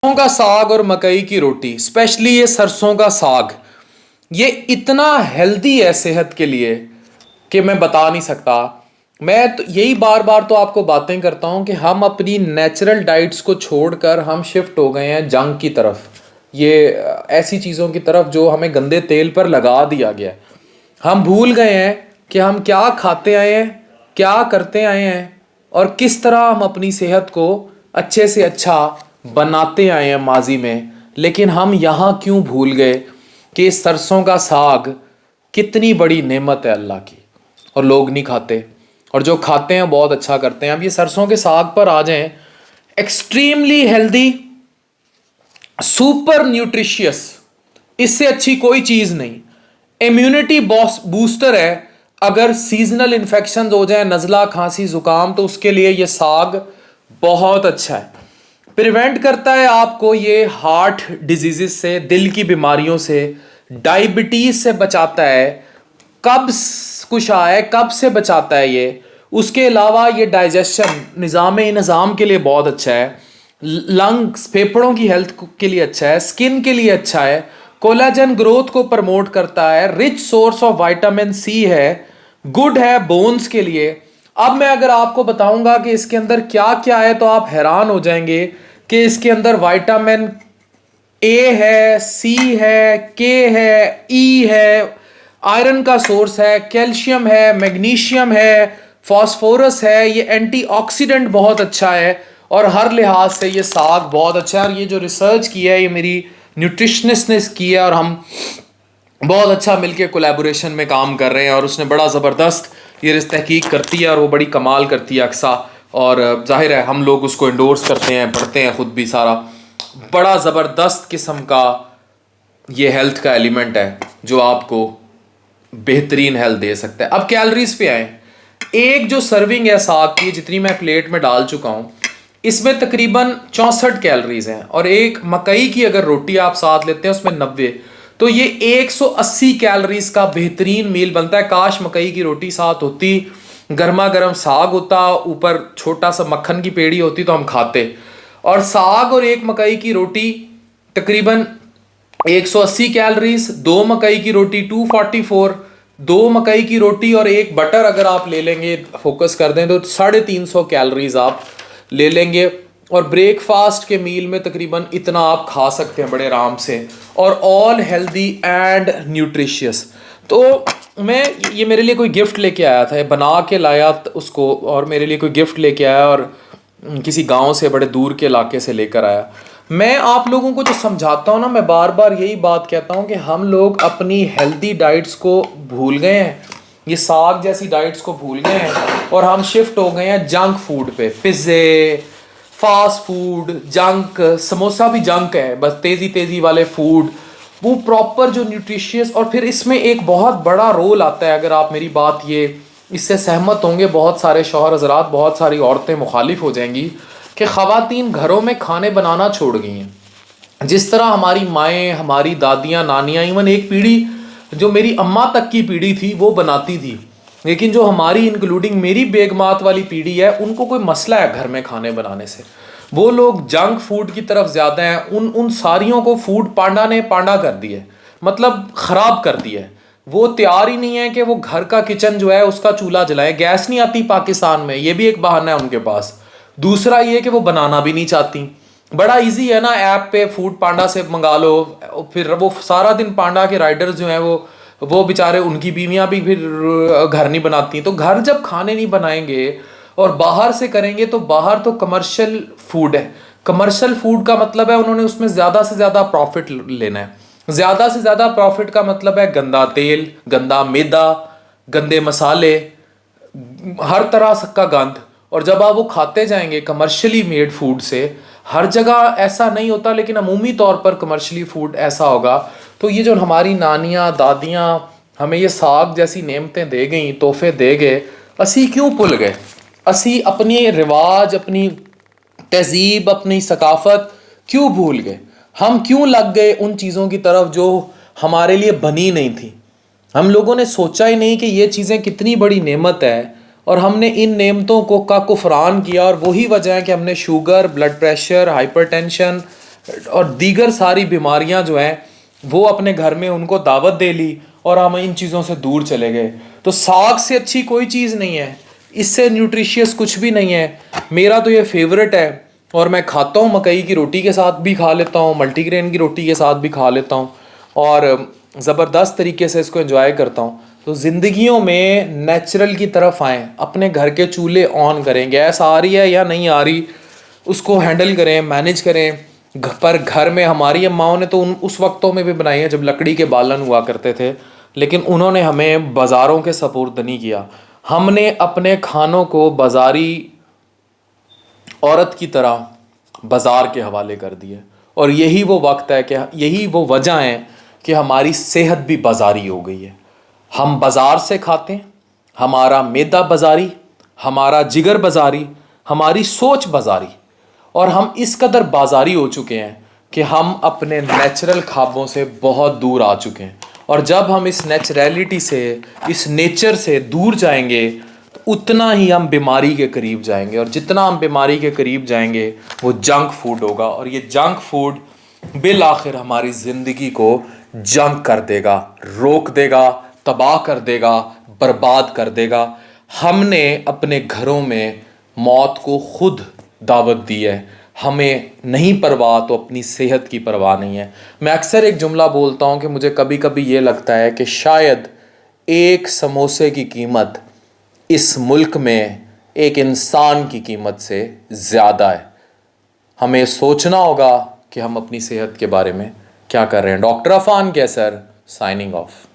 सरसों का साग और मकई की रोटी, स्पेशली ये सरसों का साग, ये इतना हेल्दी है सेहत के लिए कि मैं बता नहीं सकता। मैं तो यही बार बार तो आपको बातें करता हूँ कि हम अपनी नेचुरल डाइट्स को छोड़कर हम शिफ्ट हो गए हैं जंक की तरफ, ये ऐसी चीज़ों की तरफ जो हमें गंदे तेल पर लगा दिया गया है। हम भूल गए हैं कि हम क्या खाते आए हैं, क्या करते आए हैं और किस तरह हम अपनी सेहत को अच्छे से अच्छा बनाते आए हैं माजी में। लेकिन हम यहाँ क्यों भूल गए कि सरसों का साग कितनी बड़ी नेमत है अल्लाह की, और लोग नहीं खाते, और जो खाते हैं बहुत अच्छा करते हैं। अब ये सरसों के साग पर आ जाएं, एक्सट्रीमली हेल्दी, सुपर न्यूट्रिशियस, इससे अच्छी कोई चीज़ नहीं। इम्यूनिटी बूस्टर है। अगर सीजनल इन्फेक्शन हो जाए, नज़ला, खांसी, ज़ुकाम, तो उसके लिए ये साग बहुत अच्छा है। प्रिवेंट करता है आपको ये हार्ट डिजीज़ से, दिल की बीमारियों से, डायबिटीज़ से बचाता है, कब्ज़ कुशा है, कब्ज़ से बचाता है ये। उसके अलावा ये डाइजेशन निज़ाम के लिए बहुत अच्छा है, लंग्स, फेफड़ों की हेल्थ के लिए अच्छा है, स्किन के लिए अच्छा है, कोलाजन ग्रोथ को प्रमोट करता है, rich source of vitamin C है, गुड है बोन्स के लिए। अब मैं अगर आपको बताऊंगा कि इसके अंदर क्या क्या है तो आप हैरान हो जाएंगे कि इसके अंदर विटामिन ए है, सी है, के है, ई है, आयरन का सोर्स है, कैल्शियम है, मैग्नीशियम है, फास्फोरस है, ये एंटीऑक्सीडेंट बहुत अच्छा है, और हर लिहाज से ये साग बहुत अच्छा है। और ये जो रिसर्च की है ये मेरी न्यूट्रिशनिस्ट ने की है, और हम बहुत अच्छा मिलके कोलैबोरेशन में काम कर रहे हैं, और उसने बड़ा ज़बरदस्त ये तहकीक करती है और वो बड़ी कमाल करती है अक्सा, और जाहिर है हम लोग उसको इंडोर्स करते हैं, पढ़ते हैं ख़ुद भी सारा। बड़ा ज़बरदस्त किस्म का ये हेल्थ का एलिमेंट है जो आपको बेहतरीन हेल्थ दे सकता है। अब कैलोरीज पे आए, एक जो सर्विंग है साग की, जितनी मैं प्लेट में डाल चुका हूँ, इसमें तकरीबन 64 कैलोरीज हैं, और एक मकई की अगर रोटी आप साथ लेते हैं उसमें 90, तो ये 180 कैलोरीज का बेहतरीन मील बनता है। काश मकई की रोटी साथ होती, गर्मा गर्म साग होता, ऊपर छोटा सा मक्खन की पेड़ी होती तो हम खाते। और साग और एक मकई की रोटी तकरीबन 180 कैलोरीज, दो मकई की रोटी 244, दो मकई की रोटी और एक बटर अगर आप ले लेंगे, फोकस कर दें तो 350 कैलोरीज आप ले लेंगे, और ब्रेकफास्ट के मील में तकरीबन इतना आप खा सकते हैं बड़े आराम से, और ऑल हेल्दी एंड न्यूट्रिशियस। तो मैं, ये मेरे लिए कोई गिफ्ट लेके आया था, बना के लाया उसको, और मेरे लिए कोई गिफ्ट लेके आया, और किसी गांव से, बड़े दूर के इलाके से लेकर आया। मैं आप लोगों को जो समझाता हूँ ना, मैं बार बार यही बात कहता हूँ कि हम लोग अपनी हेल्दी डाइट्स को भूल गए हैं, ये साग जैसी डाइट्स को भूल गए हैं, और हम शिफ्ट हो गए हैं जंक फूड पे। पिज़्ज़े, फास्ट फूड, जंक, समोसा भी जंक है, बस तेज़ी तेज़ी वाले फूड, वो प्रॉपर जो न्यूट्रिशियस। और फिर इसमें एक बहुत बड़ा रोल आता है, अगर आप मेरी बात ये इससे सहमत होंगे, बहुत सारे शौहर हजरात, बहुत सारी औरतें मुखालिफ हो जाएंगी, कि ख़वातीन घरों में खाने बनाना छोड़ गई हैं। जिस तरह हमारी माएँ, हमारी दादियाँ, नानियाँ, इवन एक पीढ़ी जो मेरी अम्मा तक की पीढ़ी थी वो बनाती थी, लेकिन जो हमारी इंक्लूडिंग मेरी बेगमात वाली पीढ़ी है, उनको कोई मसला है घर में खाने बनाने से, वो लोग जंक फूड की तरफ ज़्यादा हैं। उन सारियों को फूड पांडा ने पांडा कर दिया है, मतलब ख़राब कर दिया है। वो तैयार ही नहीं है कि वो घर का किचन जो है उसका चूल्हा जलाएं। गैस नहीं आती पाकिस्तान में, ये भी एक बहाना है उनके पास। दूसरा ये कि वो बनाना भी नहीं चाहती। बड़ा इजी है ना, ऐप पे फूड पांडा से मंगा लो, फिर वो सारा दिन पांडा के राइडर्स जो हैं वो बेचारे, उनकी बीवियां भी फिर घर नहीं बनाती। तो घर जब खाने नहीं बनाएंगे और बाहर से करेंगे, तो बाहर तो कमर्शियल फूड है। कमर्शियल फूड का मतलब है उन्होंने उसमें ज़्यादा से ज़्यादा प्रॉफिट लेना है। ज़्यादा से ज़्यादा प्रॉफिट का मतलब है गंदा तेल, गंदा मैदा, गंदे मसाले, हर तरह का गंद। और जब आप वो खाते जाएंगे कमर्शियली मेड फूड से, हर जगह ऐसा नहीं होता लेकिन अमूमी तौर पर कमर्शियली फूड ऐसा होगा। तो ये जो हमारी नानियाँ, दादियाँ हमें ये साग जैसी नेमतें दे गई, तोहफे दे गए, असी क्यों भुल गए? असी अपनी रिवाज, अपनी तहजीब, अपनी सकाफत क्यों भूल गए? हम क्यों लग गए उन चीज़ों की तरफ जो हमारे लिए बनी नहीं थी? हम लोगों ने सोचा ही नहीं कि ये चीज़ें कितनी बड़ी नेमत है, और हमने इन नेमतों को का कुफरान किया, और वही वजह है कि हमने शुगर, ब्लड प्रेशर, हाइपरटेंशन, اور دیگر ساری بیماریاں جو ہیں وہ اپنے گھر میں ان کو دعوت دے لی اور ہم ان چیزوں سے دور چلے گئے. تو ساگ سے اچھی کوئی چیز نہیں ہے, اس سے نیوٹریشیس کچھ بھی نہیں ہے. میرا تو یہ فیوریٹ ہے اور میں کھاتا ہوں, مکئی کی روٹی کے ساتھ بھی کھا لیتا ہوں, ملٹی گرین کی روٹی کے ساتھ بھی کھا لیتا ہوں اور زبردست طریقے سے اس کو انجوائے کرتا ہوں. تو زندگیوں میں نیچرل کی طرف آئیں, اپنے گھر کے چولہے آن کریں, گیس آ رہی ہے یا نہیں آ رہی اس کو ہینڈل کریں, مینیج کریں. پر گھر میں ہماری اماؤں نے تو اس وقتوں میں بھی بنائی ہیں جب لکڑی کے بالن ہوا کرتے تھے, لیکن انہوں نے ہمیں بازاروں کے سپرد نہیں کیا. ہم نے اپنے کھانوں کو بازاری عورت کی طرح بازار کے حوالے کر دیے, اور یہی وہ وقت ہے کہ یہی وہ وجہ ہیں کہ ہماری صحت بھی بازاری ہو گئی ہے. ہم بازار سے کھاتے ہیں, ہمارا معدہ بازاری, ہمارا جگر بازاری, ہماری سوچ بازاری, اور ہم اس قدر بازاری ہو چکے ہیں کہ ہم اپنے نیچرل خوابوں سے بہت دور آ چکے ہیں. اور جب ہم اس نیچریلٹی سے, اس نیچر سے دور جائیں گے تو اتنا ہی ہم بیماری کے قریب جائیں گے, اور جتنا ہم بیماری کے قریب جائیں گے وہ جنک فوڈ ہوگا, اور یہ جنک فوڈ بالآخر ہماری زندگی کو جنک کر دے گا, روک دے گا, تباہ کر دے گا, برباد کر دے گا. ہم نے اپنے گھروں میں موت کو خود دعوت دی ہے, ہمیں نہیں پرواہ تو اپنی صحت کی پرواہ نہیں ہے. میں اکثر ایک جملہ بولتا ہوں کہ مجھے کبھی کبھی یہ لگتا ہے کہ شاید ایک سموسے کی قیمت اس ملک میں ایک انسان کی قیمت سے زیادہ ہے. ہمیں سوچنا ہوگا کہ ہم اپنی صحت کے بارے میں کیا کر رہے ہیں. ڈاکٹر عفان کیسر, سائننگ آف.